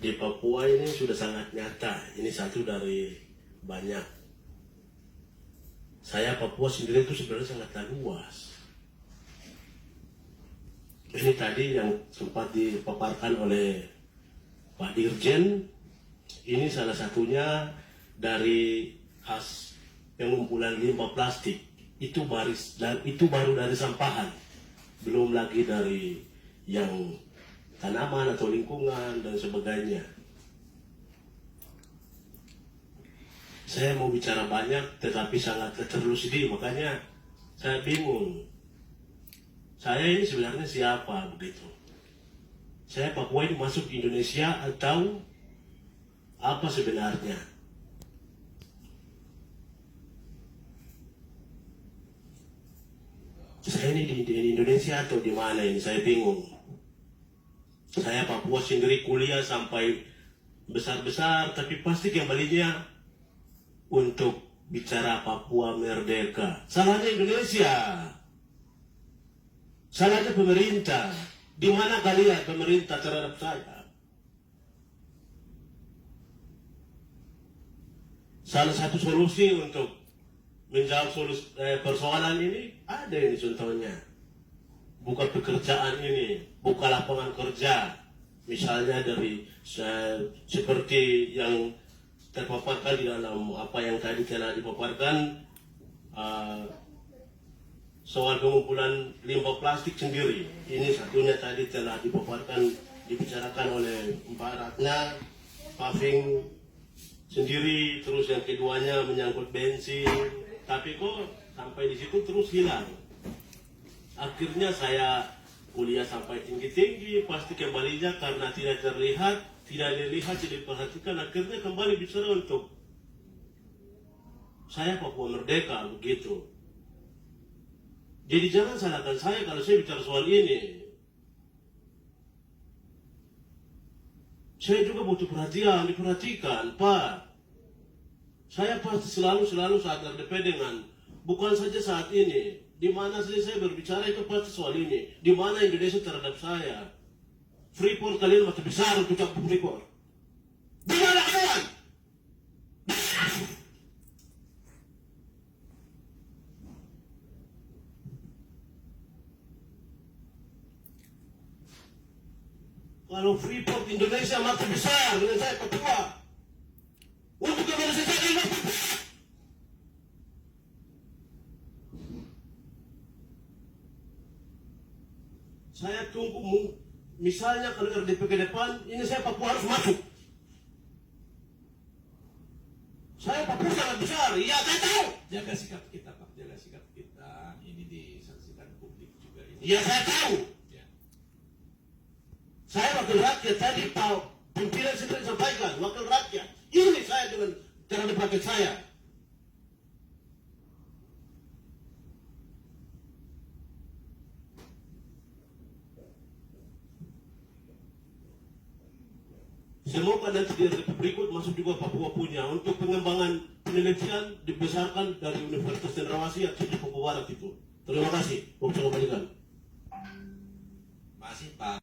di Papua ini sudah sangat nyata. Ini satu dari banyak. Saya Papua sendiri itu sebenarnya sangat luas. Ini tadi yang sempat dipaparkan oleh Pak Dirjen. Ini salah satunya dari khas pengumpulan limbah plastik. Itu baru dari sampahan. Belum lagi dari yang tanaman atau lingkungan dan sebagainya. Saya mau bicara banyak tetapi sangat terlalu sedih, makanya saya bingung. Saya ini sebenarnya siapa begitu? Saya Papua ini masuk Indonesia atau apa sebenarnya? Saya ini di Indonesia atau di mana ini? Saya bingung. Saya Papua sendiri kuliah sampai besar-besar, tapi pasti kembalinya untuk bicara Papua merdeka. Salahnya Indonesia. Salahnya pemerintah. Di mana kalian pemerintah terhadap saya? Salah satu solusi untuk menjawab persoalan ini ada ini contohnya. Buka pekerjaan ini, buka lapangan kerja, misalnya dari seperti yang terpaparkan di dalam apa yang tadi telah dipaparkan soal pengumpulan limbah plastik sendiri. Ini satunya tadi telah dipaparkan, dibicarakan oleh Mbak Ratna, paving sendiri, terus yang keduanya menyangkut bensin, tapi kok sampai di situ terus hilang. Akhirnya saya kuliah sampai tinggi-tinggi, pasti kembalinya karena tidak terlihat, tidak dilihat, tidak diperhatikan, akhirnya kembali bicara untuk saya Papua merdeka, begitu. Jadi jangan salahkan saya kalau saya bicara soal ini. Saya juga butuh perhatian, diperhatikan, Pak. Saya pasti selalu sadar dengan, bukan saja saat ini, di mana saja saya berbicara itu pasti soal ini. Di mana Indonesia terhadap saya. Freeport kalian masih besar untuk campur Freeport. Di mana kalian? Kalau Freeport Indonesia masih besar dengan saya Papua. Untuk Indonesia saya masih besar. Saya tunggu, misalnya kalau RDP ke depan, ini saya Papua harus masuk. Saya Papua sangat besar, iya saya tahu. Jaga sikap kita, Pak. Jaga sikap kita. Ini disaksikan publik juga. Iya saya tahu. Ya. Saya wakil rakyat, tadi Pak pimpinan sendiri sampaikan, wakil rakyat. Ini saya dengan terhadap rakyat saya. Semoga nanti di Republik berikut masuk juga Papua punya untuk pengembangan penelitian dibesarkan dari Universitas Cendrawasih atau di Papua Barat itu. Terima kasih. Waktu kembalikan. Masih, Pak.